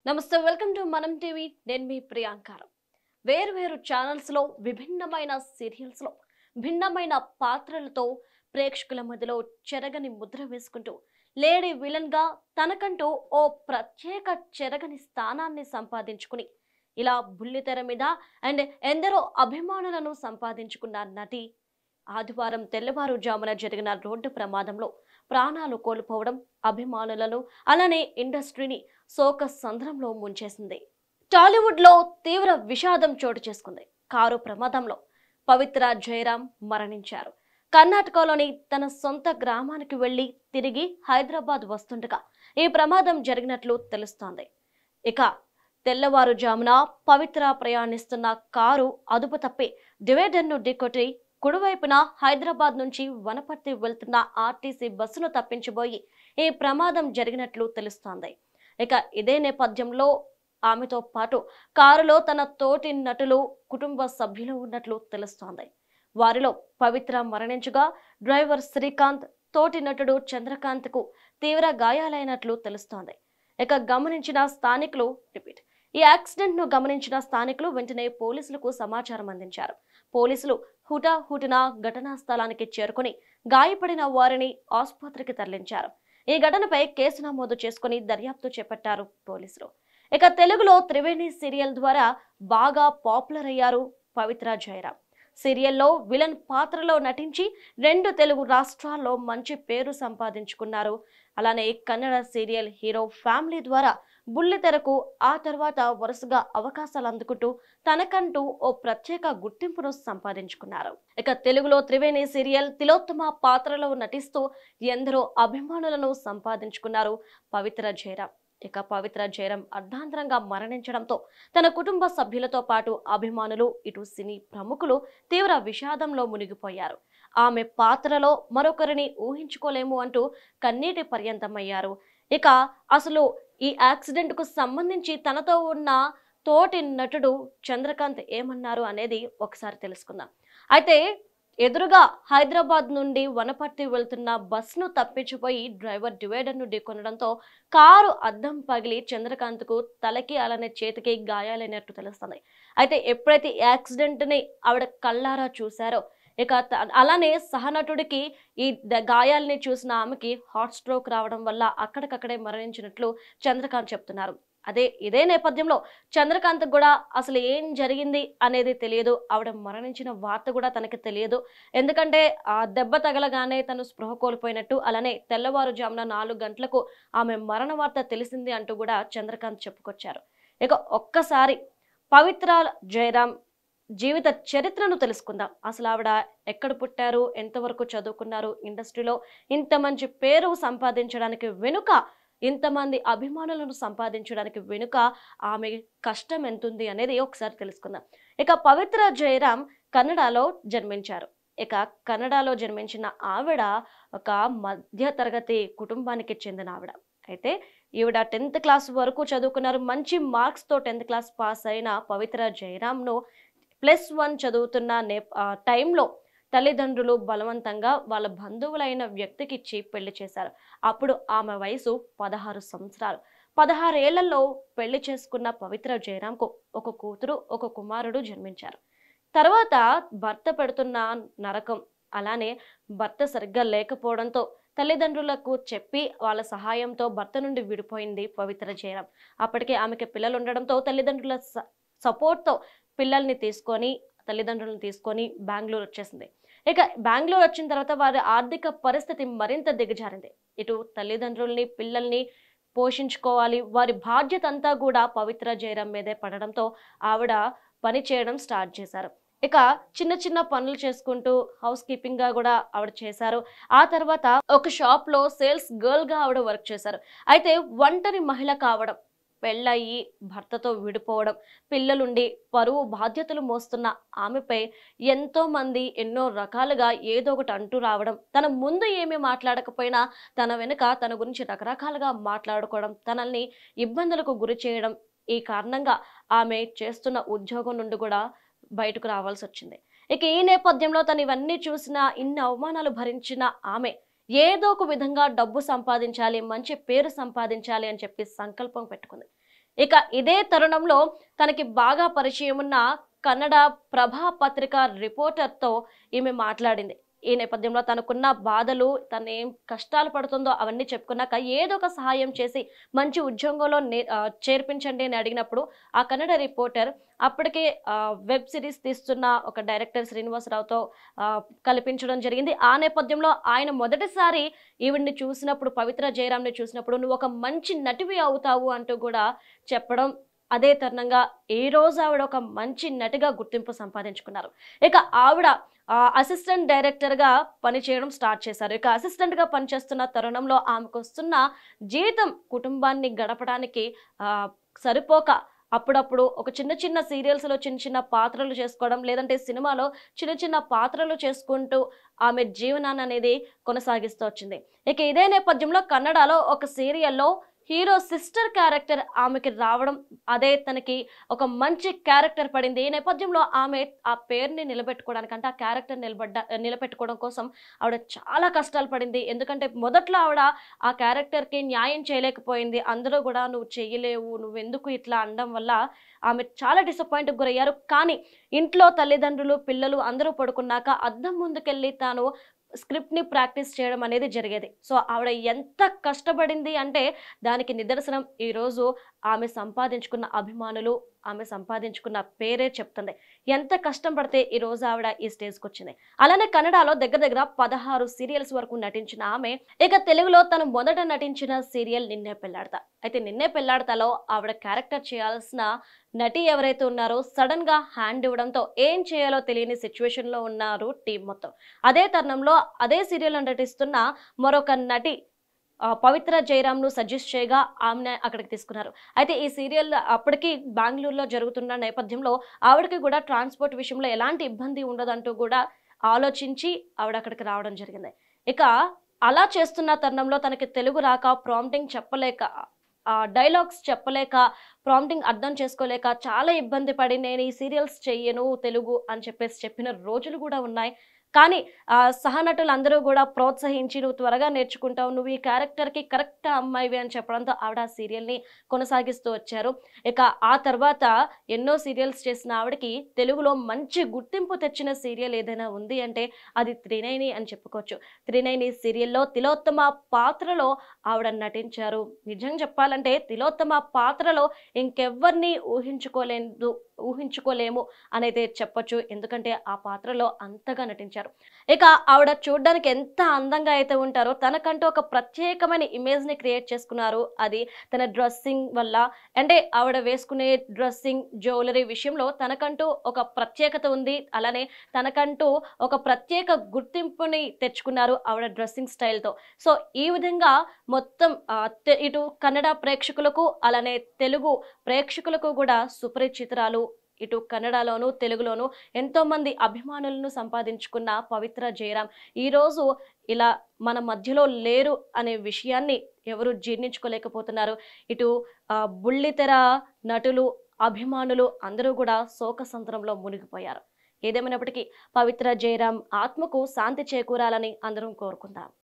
నమస్తే welcome to మనం TV నేను మీ ప్రియాంకారం వేరు ఛానల్స్ లో విభిన్నమైన సీరియల్స్ లో భిన్నమైన పాత్రలతో ప్రేక్షకుల మధ్యలో చెరగని ముద్ర వేసుకుంటూ లేడీ విలన్ గా తనకంటూ ఓ ప్రత్యేక చెరగని స్థానాన్ని సంపాదించుకుని ఇలా బుల్లితెర మీద అండ్ ఎందరో అభిమానులను సంపాదించుకున్న నటి ఆదివారం తెల్లవారుజామున జరిగిన రోడ్డు ప్రమాదంలో ప్రాణాలు కోల్పోవడం అభిమానులను అలానే ఇండస్ట్రీని శోక సంద్రంలో ముంచేసింది. టాలీవుడ్ లో తీవ్ర విషాదం చోటు చేసుకుంది. కారు ప్రమాదంలో పవిత్ర జయరాం మరణించారు. కర్ణాటకలోని తన సొంత గ్రామానికి వెళ్లి తిరిగి హైదరాబాద్ వస్తుండగా ఈ ప్రమాదం జరిగినట్లు తెలుస్తోంది. ఇక తెల్లవారుజామున పవిత్ర ప్రయాణిస్తున్న కారు అదుపు తప్పి డివైడర్ ను ఢీకొట్టి కుడివైపున హైదరాబాద్ నుంచి వనపర్తి వెళ్తున్న ఆర్టీసీ బస్సును తప్పించబోయి ఈ ప్రమాదం జరిగినట్లు తెలుస్తోంది. ఇక ఇదే నేపథ్యంలో ఆమెతో పాటు కారులో తన తోటి నటులు కుటుంబ సభ్యులు ఉన్నట్లు తెలుస్తోంది. వారిలో పవిత్ర మరణించగా డ్రైవర్ శ్రీకాంత్ తోటి నటుడు చంద్రకాంత్ కు తీవ్ర గాయాలైనట్లు తెలుస్తోంది. ఇక ఈ యాక్సిడెంట్ ను గమనించిన స్థానికులు వెంటనే పోలీసులకు సమాచారం అందించారు. పోలీసులు హుటాహుటిన ఘటనా స్థలానికి చేరుకుని గాయపడిన వారిని ఆసుపత్రికి తరలించారు. ఈ ఘటనపై కేసు నమోదు చేసుకుని దర్యాప్తు చేపట్టారు పోలీసులు. ఇక తెలుగులో త్రివేణి సీరియల్ ద్వారా బాగా పాపులర్ అయ్యారు పవిత్ర జయరాం. సీరియల్లో విలన్ పాత్రలో నటించి 2 తెలుగు రాష్ట్రాల్లో మంచి పేరు సంపాదించుకున్నారు. అలానే కన్నడ సీరియల్ హీరో ఫ్యామిలీ ద్వారా బుల్లితెరకు ఆ తర్వాత వరుసగా అవకాశాలు అందుకుంటూ తనకంటూ ఓ ప్రత్యేక గుర్తింపును సంపాదించుకున్నారు. ఇక తెలుగులో త్రివేణి సీరియల్ తిలోత్తమ పాత్రలో నటిస్తూ ఎందరో అభిమానులను సంపాదించుకున్నారు పవిత్ర జయరాం. ఇక పవిత్ర జయరాం అర్ధాంతరంగా మరణించడంతో తన కుటుంబ సభ్యులతో పాటు అభిమానులు ఇటు సినీ ప్రముఖులు తీవ్ర విషాదంలో మునిగిపోయారు. ఆమె పాత్రలో మరొకరిని ఊహించుకోలేము అంటూ కన్నీటి పర్యంతమయ్యారు. ఇక అసలు ఈ యాక్సిడెంట్ కు సంబంధించి తనతో ఉన్న తోటి నటుడు చంద్రకాంత్ ఏమన్నారు అనేది ఒకసారి తెలుసుకుందాం. అయితే ఎదురుగా హైదరాబాద్ నుండి వనపర్తి వెళ్తున్న బస్సును తప్పించిపోయి డ్రైవర్ డివైడర్ ను ఢీకొనడంతో కారు అద్దం పగిలి చంద్రకాంత్ కు తలకి అలానే చేతికి గాయాలైనట్టు తెలుస్తుంది. అయితే ఎప్పుడైతే యాక్సిడెంట్ ని ఆవిడ కళ్ళారా చూశారో ఇక అలానే సహనటుడికి ఈ గాయాలని చూసిన ఆమెకి హార్ట్ స్ట్రోక్ రావడం వల్ల అక్కడికక్కడే మరణించినట్లు చంద్రకాంత్ చెప్తున్నారు. ఇదే నేపథ్యంలో చంద్రకాంత్ కూడా అసలు ఏం జరిగింది అనేది తెలియదు. ఆవిడ మరణించిన వార్త కూడా తనకి తెలియదు. ఎందుకంటే ఆ దెబ్బ తగలగానే తను స్పృహ కోల్పోయినట్టు అలానే తెల్లవారుజామున 4 గంటలకు ఆమె మరణ వార్త తెలిసింది అంటూ కూడా చంద్రకాంత్ చెప్పుకొచ్చారు. ఇక ఒక్కసారి పవిత్ర జయరాం జీవిత చరిత్రను తెలుసుకుందాం. అసలు ఆవిడ ఎక్కడ పుట్టారు, ఎంతవరకు చదువుకున్నారు, ఇండస్ట్రీలో ఇంత మంచి పేరు సంపాదించడానికి వెనుక, ఇంతమంది అభిమానులను సంపాదించడానికి వెనుక ఆమె కష్టం ఎంతుంది అనేది ఒకసారి తెలుసుకుందాం. ఇక పవిత్ర జయరాం కన్నడలో జన్మించారు. ఇక కన్నడలో జన్మించిన ఆవిడ ఒక మధ్య తరగతి కుటుంబానికి చెందిన ఆవిడ. అయితే ఈవిడ 10th క్లాస్ వరకు చదువుకున్నారు. మంచి మార్క్స్ తో 10th క్లాస్ పాస్ అయిన పవిత్ర జయరాంను +1 చదువుతున్న టైంలో తల్లిదండ్రులు బలవంతంగా వాళ్ళ బంధువులైన వ్యక్తికి ఇచ్చి పెళ్లి చేశారు. అప్పుడు ఆమె వయసు 16 సంవత్సరాలు. 16 ఏళ్లలో పెళ్లి చేసుకున్న పవిత్ర జయరాంకు ఒక కూతురు, ఒక కుమారుడు జన్మించారు. తర్వాత భర్త పెడుతున్న నరకం అలానే భర్త సరిగ్గా లేకపోవడంతో తల్లిదండ్రులకు చెప్పి వాళ్ళ సహాయంతో భర్త నుండి విడిపోయింది పవిత్ర జయరాం. అప్పటికే ఆమెకి పిల్లలు ఉండడంతో తల్లిదండ్రుల సపోర్ట్తో తల్లిదండ్రులను తీసుకొని బెంగళూరు వచ్చేసింది. ఇక బెంగళూరు వచ్చిన తర్వాత వారి ఆర్థిక పరిస్థితి మరింత దిగజారింది. ఇటు తల్లిదండ్రుల్ని పిల్లల్ని పోషించుకోవాలి, వారి బాధ్యత అంతా కూడా పవిత్ర జయరాం మీదే పడడంతో ఆవిడ పని చేయడం స్టార్ట్ చేశారు. ఇక చిన్న చిన్న పనులు చేసుకుంటూ హౌస్ కీపింగ్ గా కూడా ఆవిడ చేశారు. ఆ తర్వాత ఒక షాప్ లో సేల్స్ గర్ల్ గా ఆవిడ వర్క్ చేశారు. అయితే ఒంటరి మహిళ కావడం, పెళ్ళయి భర్తతో విడిపోవడం, పిల్లలుండి పరువు బాధ్యతలు మోస్తున్న ఆమెపై ఎంతో మంది ఎన్నో రకాలుగా ఏదో ఒకటి అంటూ రావడం, తన ముందు ఏమీ మాట్లాడకపోయినా తన వెనుక తన గురించి రకరకాలుగా మాట్లాడుకోవడం, తనల్ని ఇబ్బందులకు గురి చేయడం, ఈ కారణంగా ఆమె చేస్తున్న ఉద్యోగం నుండి కూడా బయటకు రావాల్సి వచ్చింది. ఇక ఈ నేపథ్యంలో తను ఇవన్నీ చూసిన, ఇన్ని అవమానాలు భరించిన ఆమె ఏదో ఒక విధంగా డబ్బు సంపాదించాలి, మంచి పేరు సంపాదించాలి అని చెప్పి సంకల్పం పెట్టుకుంది. ఇక ఇదే తరుణంలో తనకి బాగా పరిచయం ఉన్న కన్నడ ప్రభా పత్రిక రిపోర్టర్తో ఈమె మాట్లాడింది. ఈ నేపథ్యంలో తనకున్న బాధలు, తను ఏం కష్టాలు పడుతుందో అవన్నీ చెప్పుకున్నాక ఏదో ఒక సహాయం చేసి మంచి ఉద్యోగంలో చేర్పించండి అని అడిగినప్పుడు ఆ కన్నడ రిపోర్టర్ అప్పటికే వెబ్ సిరీస్ తీస్తున్న ఒక డైరెక్టర్ శ్రీనివాసరావుతో కల్పించడం జరిగింది. ఆ నేపథ్యంలో ఆయన మొదటిసారి ఈవిడ్ని చూసినప్పుడు, పవిత్ర జయరాంని చూసినప్పుడు నువ్వు ఒక మంచి నటివి అవుతావు అంటూ కూడా చెప్పడం, అదే తరుణంగా ఈ రోజు ఆవిడ ఒక మంచి నటిగా గుర్తింపు సంపాదించుకున్నారు. ఇక ఆవిడ అసిస్టెంట్ డైరెక్టర్గా పనిచేయడం స్టార్ట్ చేశారు. ఇక అసిస్టెంట్గా పనిచేస్తున్న తరుణంలో ఆమెకు వస్తున్న జీతం కుటుంబాన్ని గడపడానికి సరిపోక అప్పుడప్పుడు ఒక చిన్న చిన్న సీరియల్స్లో చిన్న చిన్న పాత్రలు చేసుకోవడం, లేదంటే సినిమాలో చిన్న చిన్న పాత్రలు చేసుకుంటూ ఆమె జీవనాన్ని అనేది కొనసాగిస్తూ వచ్చింది. ఇక ఇదే నేపథ్యంలో కన్నడలో ఒక సీరియల్లో హీరో సిస్టర్ క్యారెక్టర్ ఆమెకి రావడం, అదే తనకి ఒక మంచి క్యారెక్టర్ పడింది. ఈ నేపథ్యంలో ఆమె ఆ పేరుని నిలబెట్టుకోవడానికి, అంటే ఆ క్యారెక్టర్ నిలబెట్టుకోవడం కోసం ఆవిడ చాలా కష్టాలు పడింది. ఎందుకంటే మొదట్లో ఆవిడ ఆ క్యారెక్టర్కి న్యాయం చేయలేకపోయింది. అందరూ కూడా నువ్వు చెయ్యలేవు, నువ్వెందుకు ఇట్లా అనడం వల్ల ఆమె చాలా డిసప్పాయింట్కి గురయ్యారు. కానీ ఇంట్లో తల్లిదండ్రులు, పిల్లలు అందరూ పడుకున్నాక అద్దం ముందుకెళ్ళి తాను స్క్రిప్ట్ని ప్రాక్టీస్ చేయడం అనేది జరిగేది. సో ఆవిడ ఎంత కష్టపడింది అంటే దానికి నిదర్శనం ఈరోజు ఆమె సంపాదించుకున్న అభిమానులు, ఆమె సంపాదించుకున్న పేరే చెప్తుంది. ఎంత కష్టం పడితే ఈరోజు ఆవిడ ఈ స్టేజ్కి వచ్చింది. అలానే కన్నడలో దగ్గర 16 సీరియల్స్ వరకు నటించిన ఆమె ఇక తెలుగులో తను మొదట నటించిన సీరియల్ నిన్నే పెళ్లాడతా. అయితే నిన్నే పెళ్లాడతాలో ఆవిడ క్యారెక్టర్ చేయాల్సిన నటి ఎవరైతే ఉన్నారో సడన్ గా హ్యాండ్ ఇవ్వడంతో ఏం చేయాలో తెలియని సిచ్యువేషన్ లో ఉన్నారు టీం మొత్తం. అదే తరుణంలో అదే సీరియల్ నటిస్తున్న మరొక నటి పవిత్ర జయరాంను సజెస్ట్ చేయగా ఆమె అక్కడికి తీసుకున్నారు. అయితే ఈ సీరియల్ అప్పటికి బెంగళూరులో జరుగుతున్న నేపథ్యంలో ఆవిడకి కూడా ట్రాన్స్పోర్ట్ విషయంలో ఎలాంటి ఇబ్బంది ఉండదంటూ కూడా ఆలోచించి ఆవిడ అక్కడికి రావడం జరిగింది. ఇక అలా చేస్తున్న తరుణంలో తనకి తెలుగు రాక, ప్రాంప్టింగ్ చెప్పలేక, డైలాగ్స్ చెప్పలేక, ప్రాంప్టింగ్ అర్థం చేసుకోలేక చాలా ఇబ్బంది పడి నేను ఈ సీరియల్స్ చెయ్యను తెలుగు అని చెప్పిన రోజులు కూడా ఉన్నాయి. కానీ సహనటులు అందరూ కూడా ప్రోత్సహించి నువ్వు త్వరగా నేర్చుకుంటావు, నువ్వు ఈ క్యారెక్టర్కి కరెక్ట్ అమ్మాయివి అని చెప్పడంతో ఆవిడ ఆ సీరియల్ని కొనసాగిస్తూ వచ్చారు. ఇక ఆ తర్వాత ఎన్నో సీరియల్స్ చేసిన ఆవిడకి తెలుగులో మంచి గుర్తింపు తెచ్చిన సీరియల్ ఏదైనా ఉంది అంటే అది త్రినయని అని చెప్పుకోవచ్చు. త్రినయని సీరియల్లో తిలోత్తమ పాత్రలో ఆవిడ నటించారు. నిజంగా చెప్పాలంటే తిలోత్తమ పాత్రలో ఇంకెవ్వరిని ఊహించుకోలేము అనేది చెప్పొచ్చు. ఎందుకంటే ఆ పాత్రలో అంతగా నటించారు. ఇక ఆవిడ చూడడానికి ఎంత అందంగా అయితే ఉంటారో తనకంటూ ఒక ప్రత్యేకమైన ఇమేజ్ ని క్రియేట్ చేసుకున్నారు. అది తన డ్రెస్సింగ్ వల్ల. అంటే ఆవిడ వేసుకునే డ్రెస్సింగ్, జ్యువెలరీ విషయంలో తనకంటూ ఒక ప్రత్యేకత ఉంది. అలానే తనకంటూ ఒక ప్రత్యేక గుర్తింపుని తెచ్చుకున్నారు ఆవిడ డ్రెస్సింగ్ స్టైల్తో. సో ఈ విధంగా మొత్తం ఇటు కన్నడ ప్రేక్షకులకు అలానే తెలుగు ప్రేక్షకులకు కూడా సుపరిచితురాలు. ఇటు కన్నడలోను, తెలుగులోను ఎంతో మంది అభిమానులను సంపాదించుకున్న పవిత్ర జయరాం ఈరోజు ఇలా మన మధ్యలో లేరు అనే విషయాన్ని ఎవరు జీర్ణించుకోలేకపోతున్నారు. ఇటు బుల్లితెర నటులు, అభిమానులు అందరూ కూడా శోకసంద్రంలో మునిగిపోయారు. ఏదేమైనప్పటికీ పవిత్ర జయరాం ఆత్మకు శాంతి చేకూరాలని అందరం కోరుకుందాం.